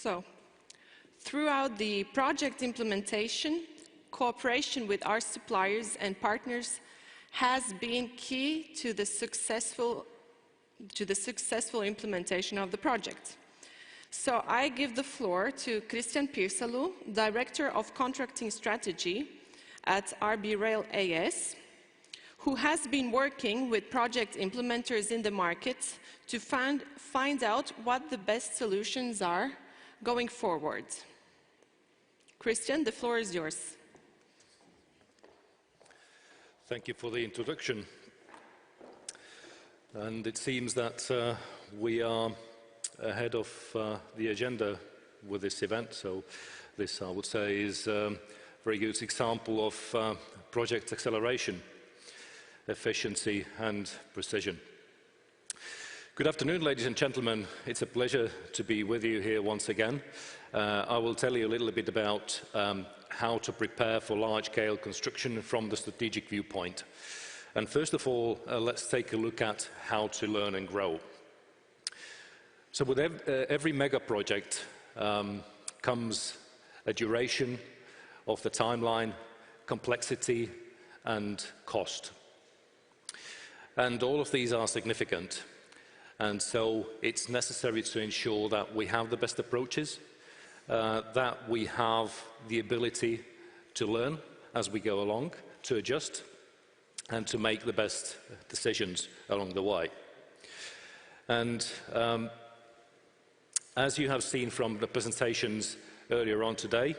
So, throughout the project implementation, cooperation with our suppliers and partners has been key to the successful implementation of the project. So I give the floor to Christian Pirsalu, Director of Contracting Strategy at RB Rail AS, who has been working with project implementers in the market to find out what the best solutions are going forward. Christian, the floor is yours. Thank you for the introduction. And it seems that we are ahead of the agenda with this event. So this, I would say, is a very good example of project acceleration, efficiency and precision. Good afternoon, ladies and gentlemen. It's a pleasure to be with you here once again. I will tell you a little bit about how to prepare for large-scale construction from the strategic viewpoint. And first of all, let's take a look at how to learn and grow. So with every mega project comes a duration of the timeline, complexity and cost. And all of these are significant. And so it's necessary to ensure that we have the best approaches, that we have the ability to learn as we go along, to adjust, and to make the best decisions along the way. And as you have seen from the presentations earlier on today,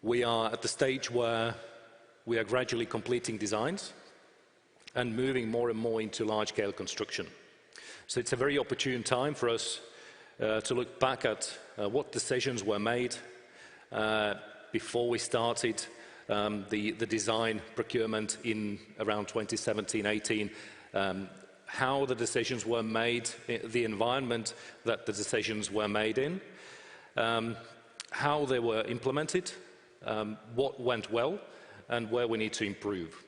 we are at the stage where we are gradually completing designs and moving more and more into large-scale construction. So it's a very opportune time for us to look back at what decisions were made before we started the design procurement in around 2017-18, how the decisions were made, the environment that the decisions were made in, how they were implemented, what went well, and where we need to improve.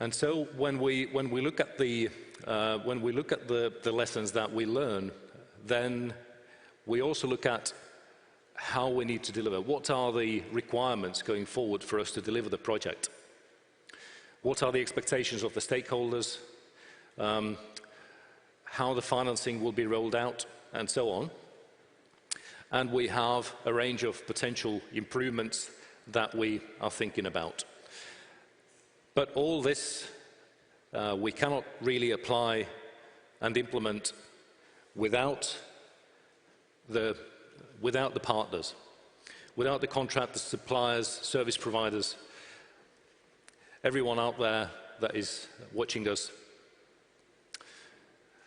And so when we look at the lessons that we learn, then we also look at how we need to deliver. What are the requirements going forward for us to deliver the project? What are the expectations of the stakeholders? How the financing will be rolled out, and so on. And we have a range of potential improvements that we are thinking about. But all this we cannot really apply and implement without the partners, without the contractors, suppliers, service providers, everyone out there that is watching us.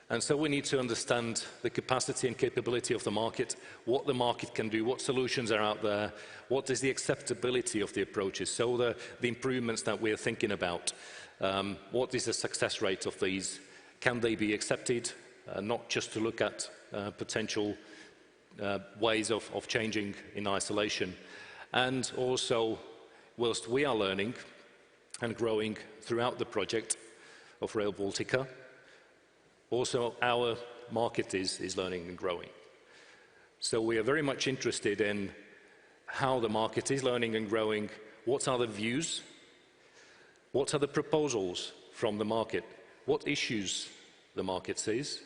And so we need to understand the capacity and capability of the market, what the market can do, what solutions are out there, what is the acceptability of the approaches, so the improvements that we are thinking about, what is the success rate of these, can they be accepted, not just to look at potential ways of changing in isolation. And also, whilst we are learning and growing throughout the project of Rail Baltica, also our market is learning and growing. So we are very much interested in how the market is learning and growing, what are the views, what are the proposals from the market, what issues the market sees,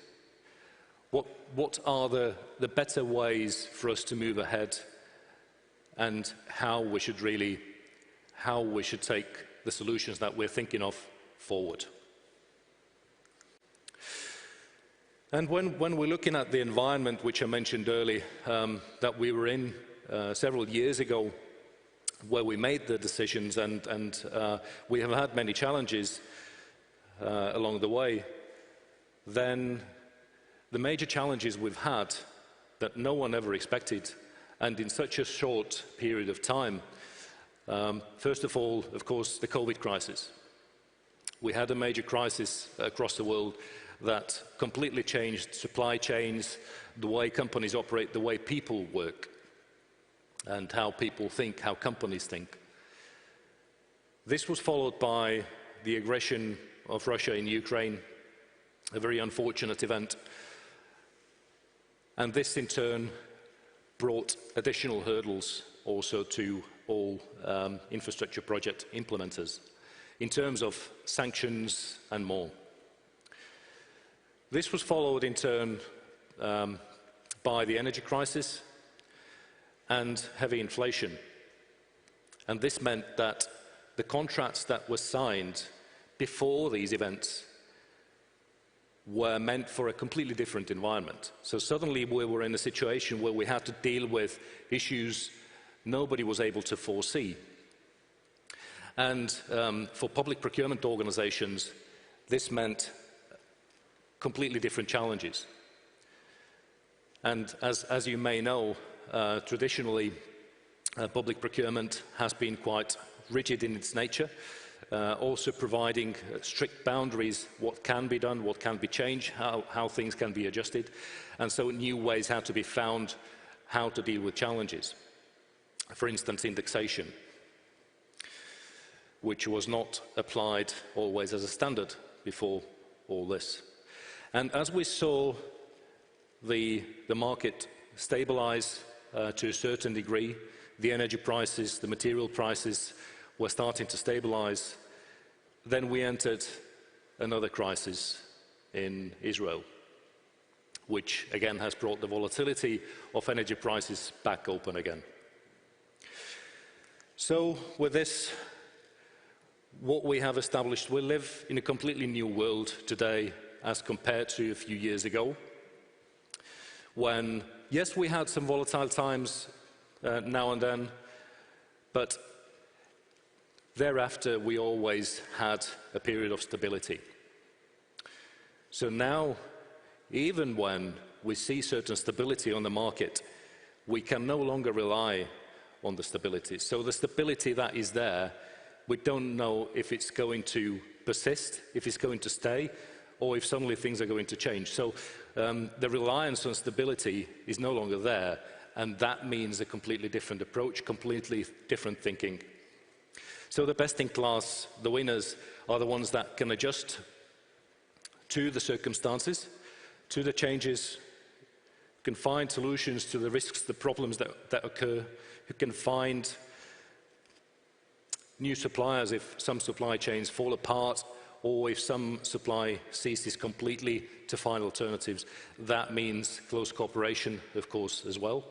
what are the better ways for us to move ahead, and how we should take the solutions that we're thinking of forward. And when we're looking at the environment which I mentioned earlier, that we were in several years ago, where we made the decisions, and we have had many challenges along the way, then the major challenges we've had that no one ever expected, and in such a short period of time, first of all, of course, the COVID crisis. We had a major crisis across the world that completely changed supply chains, the way companies operate, the way people work, and how people think, how companies think. This was followed by the aggression of Russia in Ukraine, a very unfortunate event, And this in turn brought additional hurdles also to all infrastructure project implementers in terms of sanctions and more. This was followed in turn by the energy crisis and heavy inflation. And this meant that the contracts that were signed before these events were meant for a completely different environment. So suddenly we were in a situation where we had to deal with issues nobody was able to foresee. And for public procurement organizations, this meant completely different challenges. And as you may know, traditionally, public procurement has been quite rigid in its nature, also providing strict boundaries, what can be done, what can be changed, how things can be adjusted. And so new ways had to be found how to deal with challenges. For instance, indexation, which was not applied always as a standard before all this. And as we saw the market stabilize to a certain degree, the energy prices, the material prices were starting to stabilize, then we entered another crisis in Israel, which again has brought the volatility of energy prices back open again. So with this, what we have established, we live in a completely new world today as compared to a few years ago, when, yes, we had some volatile times now and then, but thereafter we always had a period of stability. So now, even when we see certain stability on the market, we can no longer rely on the stability. So the stability that is there, we don't know if it's going to persist, if it's going to stay, or if suddenly things are going to change. So the reliance on stability is no longer there, and that means a completely different approach, completely different thinking. So the best in class, the winners, are the ones that can adjust to the circumstances, to the changes, can find solutions to the risks, the problems that occur, who can find new suppliers if some supply chains fall apart, or if some supply ceases completely, to find alternatives. That means close cooperation, of course, as well.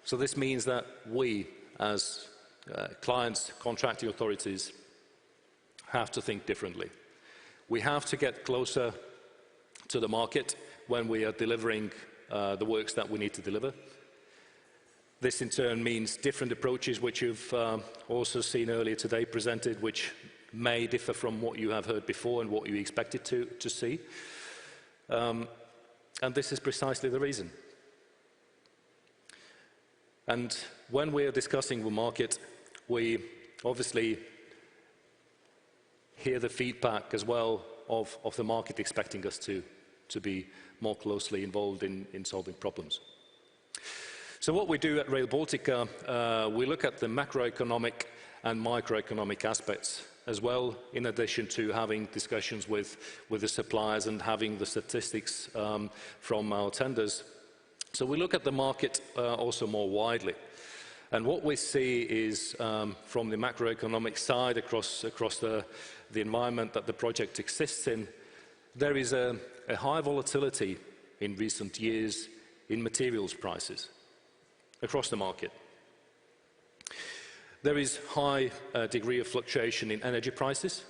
So this means that we, as clients, contracting authorities, have to think differently. We have to get closer to the market when we are delivering the works that we need to deliver. This in turn means different approaches, which you've also seen earlier today presented, which may differ from what you have heard before and what you expected to see. And this is precisely the reason. And when we are discussing the market, we obviously hear the feedback as well of the market expecting us to be more closely involved in solving problems. So what we do at Rail Baltica, we look at the macroeconomic and microeconomic aspects as well, in addition to having discussions with the suppliers and having the statistics from our tenders. So we look at the market also more widely. And what we see is from the macroeconomic side across the environment that the project exists in, there is a high volatility in recent years in materials prices across the market. There is high degree of fluctuation in energy prices,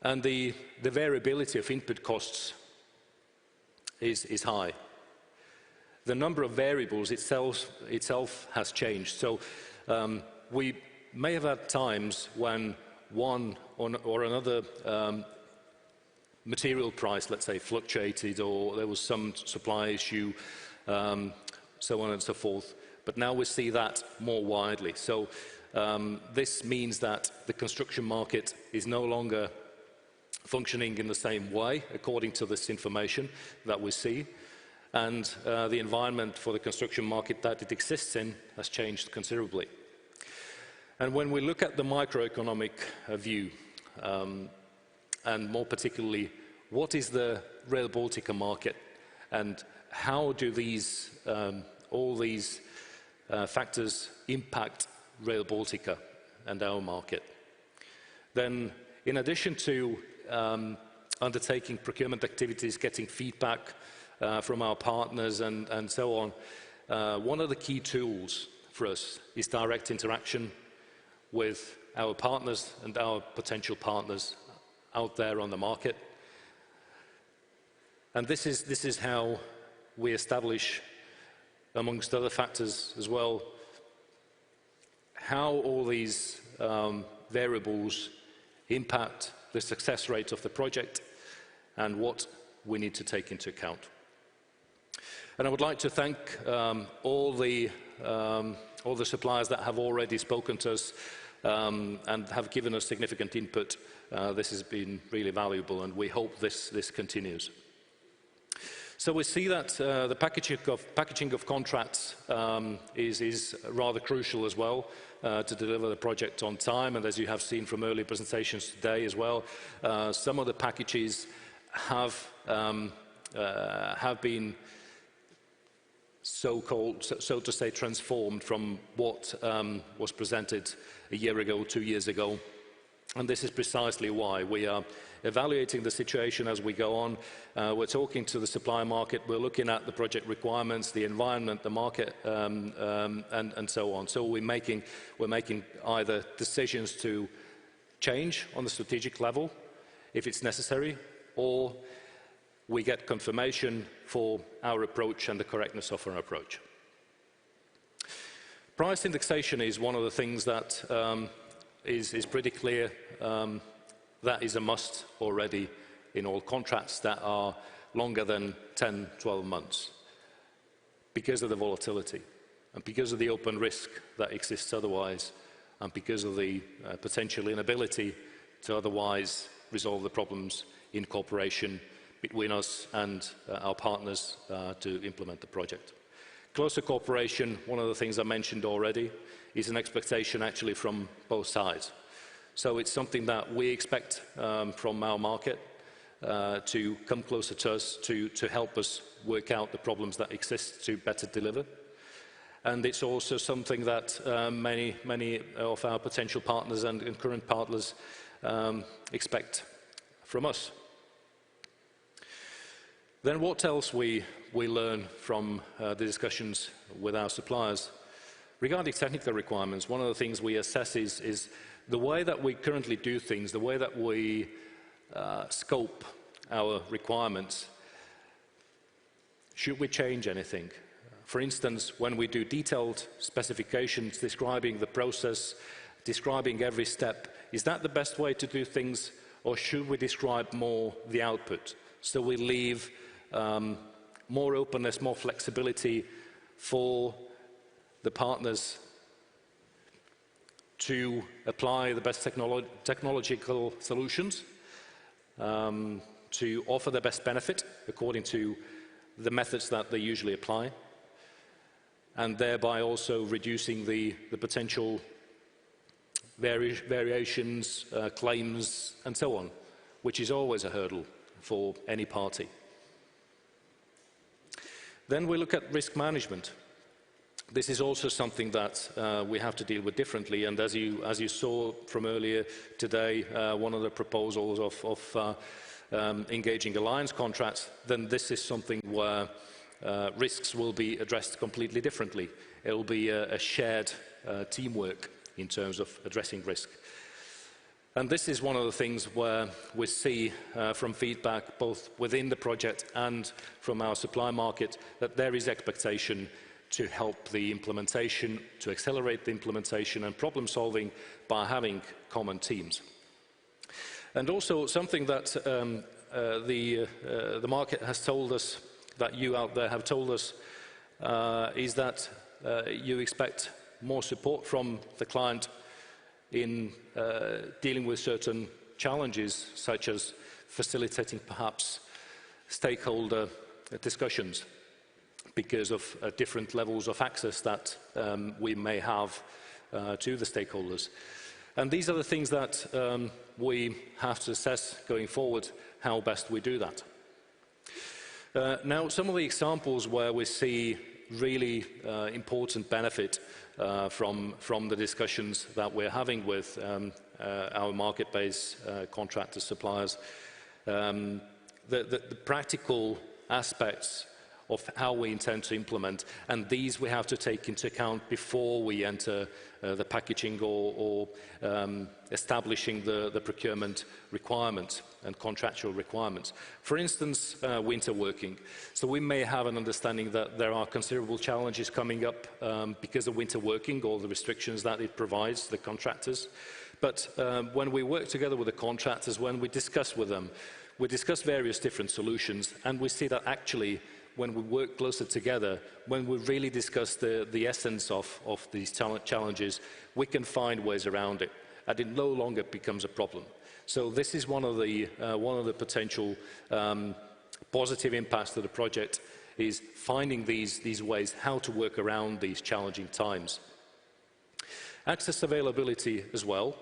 and the variability of input costs is high. The number of variables itself has changed. So we may have had times when one or another material price, let's say, fluctuated, or there was some supply issue, so on and so forth. But now we see that more widely. So this means that the construction market is no longer functioning in the same way, according to this information that we see. And the environment for the construction market that it exists in has changed considerably. And when we look at the microeconomic view, and more particularly, what is the Rail Baltica market and how do these, all these factors impact Rail Baltica and our market. Then, in addition to undertaking procurement activities, getting feedback from our partners and so on, one of the key tools for us is direct interaction with our partners and our potential partners out there on the market. And this is how we establish, amongst other factors as well, how all these variables impact the success rate of the project and what we need to take into account. And I would like to thank all the suppliers that have already spoken to us and have given us significant input. This has been really valuable, and we hope this continues. So we see that the packaging of contracts is rather crucial as well to deliver the project on time. And as you have seen from earlier presentations today as well, some of the packages have been so to say, transformed from what was presented a year ago, 2 years ago. And this is precisely why we are evaluating the situation as we go on. We're talking to the supply market, we're looking at the project requirements, the environment, the market, and so on. So we're making either decisions to change on the strategic level, if it's necessary, or we get confirmation for our approach and the correctness of our approach. Price indexation is one of the things that is pretty clear. That is a must already in all contracts that are longer than 10, 12 months because of the volatility and because of the open risk that exists otherwise and because of the potential inability to otherwise resolve the problems in cooperation between us and our partners to implement the project. Closer cooperation, one of the things I mentioned already, is an expectation actually from both sides. So it's something that we expect from our market to come closer to us, to help us work out the problems that exist to better deliver. And it's also something that many of our potential partners and current partners expect from us. Then what else we learn from the discussions with our suppliers? Regarding technical requirements, one of the things we assess is the way that we currently do things, the way that we scope our requirements. Should we change anything? For instance, when we do detailed specifications describing the process, describing every step, is that the best way to do things, or should we describe more the output? So we leave more openness, more flexibility for the partners to apply the best technological solutions, to offer the best benefit according to the methods that they usually apply, and thereby also reducing the potential variations, claims, and so on, which is always a hurdle for any party. Then we look at risk management. This is also something that we have to deal with differently, and as you saw from earlier today, one of the proposals of engaging alliance contracts, then this is something where risks will be addressed completely differently. It will be a shared teamwork in terms of addressing risk. And this is one of the things where we see from feedback both within the project and from our supply market that there is expectation to help the implementation, to accelerate the implementation and problem solving by having common teams. And also something that the market has told us, that you out there have told us, is that you expect more support from the client in dealing with certain challenges, such as facilitating perhaps stakeholder discussions because of different levels of access that we may have to the stakeholders. And these are the things that we have to assess going forward, how best we do that. Now, some of the examples where we see really important benefit from the discussions that we're having with our market-based contractors, suppliers, the practical aspects of how we intend to implement, and these we have to take into account before we enter the packaging or establishing the procurement requirements and contractual requirements. For instance, winter working. So we may have an understanding that there are considerable challenges coming up because of winter working or the restrictions that it provides the contractors. But when we work together with the contractors, when we discuss with them, we discuss various different solutions, and we see that actually when we work closer together, when we really discuss the essence of these challenges, we can find ways around it, and it no longer becomes a problem. So this is one of the potential positive impacts to the project, is finding these ways how to work around these challenging times. Access availability as well,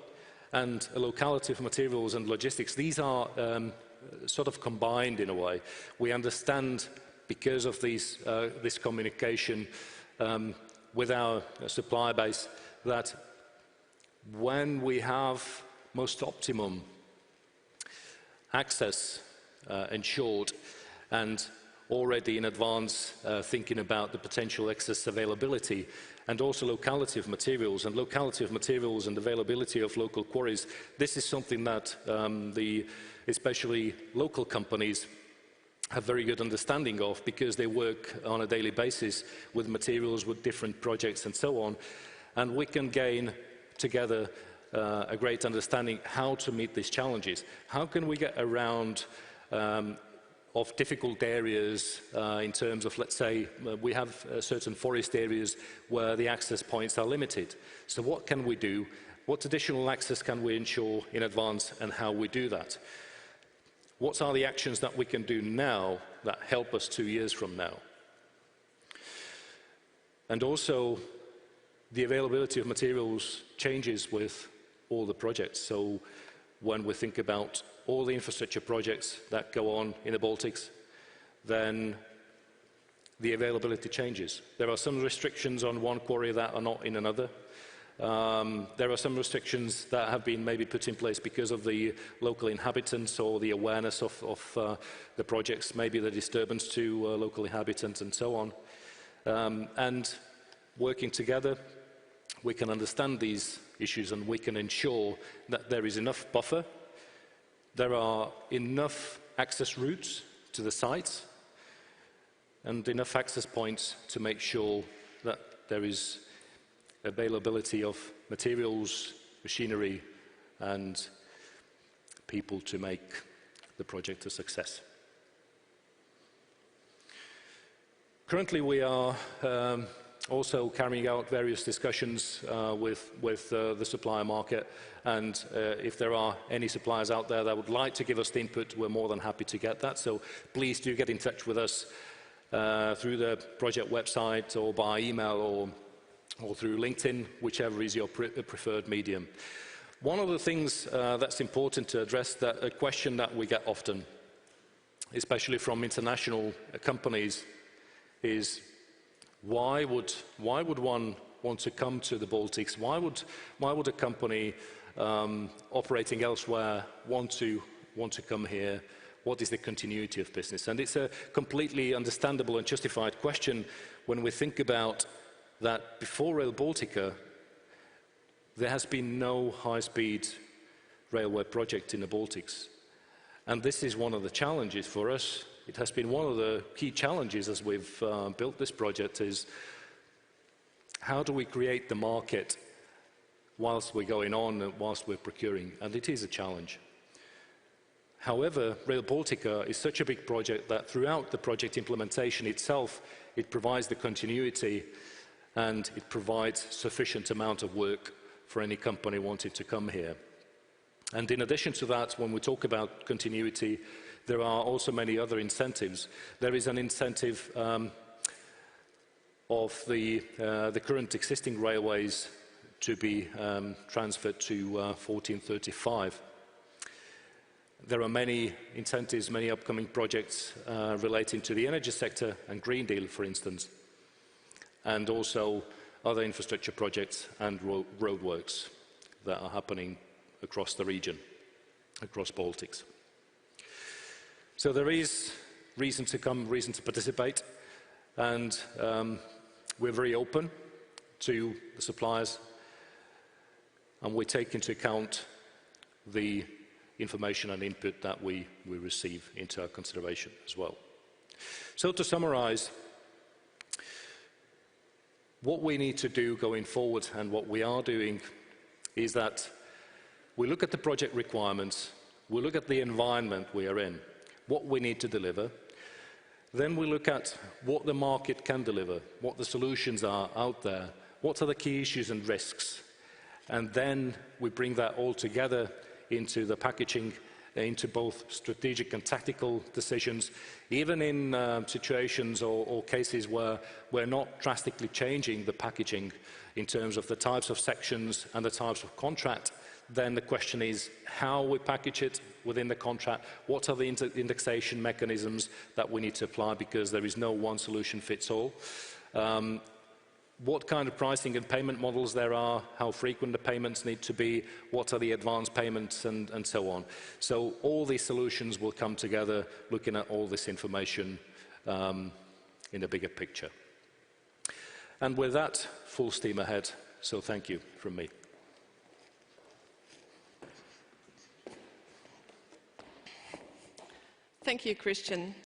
and locality of materials and logistics, these are sort of combined in a way. We understand, because of this communication with our supplier base, that when we have most optimum access ensured, and already in advance thinking about the potential excess availability, and also locality of materials and availability of local quarries, this is something that especially local companies have very good understanding of, because they work on a daily basis with materials, with different projects and so on, and we can gain together a great understanding how to meet these challenges. How can we get around of difficult areas in terms of, let's say, we have certain forest areas where the access points are limited. So what can we do? What additional access can we ensure in advance, and how we do that? What are the actions that we can do now that help us 2 years from now? And also, the availability of materials changes with all the projects. So when we think about all the infrastructure projects that go on in the Baltics, then the availability changes. There are some restrictions on one quarry that are not in another. There are some restrictions that have been maybe put in place because of the local inhabitants or the awareness of the projects, maybe the disturbance to local inhabitants and so on. And working together, we can understand these issues, and we can ensure that there is enough buffer, there are enough access routes to the sites, and enough access points to make sure that there is availability of materials, machinery, and people to make the project a success. Currently, we are also carrying out various discussions with the supplier market, and if there are any suppliers out there that would like to give us the input, we're more than happy to get that. So please do get in touch with us through the project website, or by email, or through LinkedIn, whichever is your preferred medium. One of the things that's important to address, a question that we get often, especially from international companies, is why would one want to come to the Baltics? Why would a company operating elsewhere want to come here? What is the continuity of business? And it's a completely understandable and justified question when we think about that before Rail Baltica, there has been no high-speed railway project in the Baltics. And this is one of the challenges for us. It has been one of the key challenges as we've built this project, is how do we create the market whilst we're going on and whilst we're procuring? And it is a challenge. However, Rail Baltica is such a big project that throughout the project implementation itself, it provides the continuity, and it provides sufficient amount of work for any company wanting to come here. And in addition to that, when we talk about continuity, there are also many other incentives. There is an incentive of the current existing railways to be transferred to 1435. There are many incentives, many upcoming projects relating to the energy sector and Green Deal, for instance, and also other infrastructure projects and roadworks that are happening across the region, across Baltics. So there is reason to come, reason to participate, and we're very open to the suppliers, and we take into account the information and input that we receive into our consideration as well. So to summarize, what we need to do going forward and what we are doing is that we look at the project requirements, we look at the environment we are in, what we need to deliver, then we look at what the market can deliver, what the solutions are out there, what are the key issues and risks, and then we bring that all together into the packaging, into both strategic and tactical decisions, even in situations or cases where we're not drastically changing the packaging in terms of the types of sections and the types of contract. Then the question is how we package it within the contract, what are the indexation mechanisms that we need to apply, because there is no one solution fits all. What kind of pricing and payment models there are, how frequent the payments need to be, what are the advance payments, and so on. So all these solutions will come together looking at all this information in a bigger picture. And with that, full steam ahead. So thank you from me. Thank you, Christian.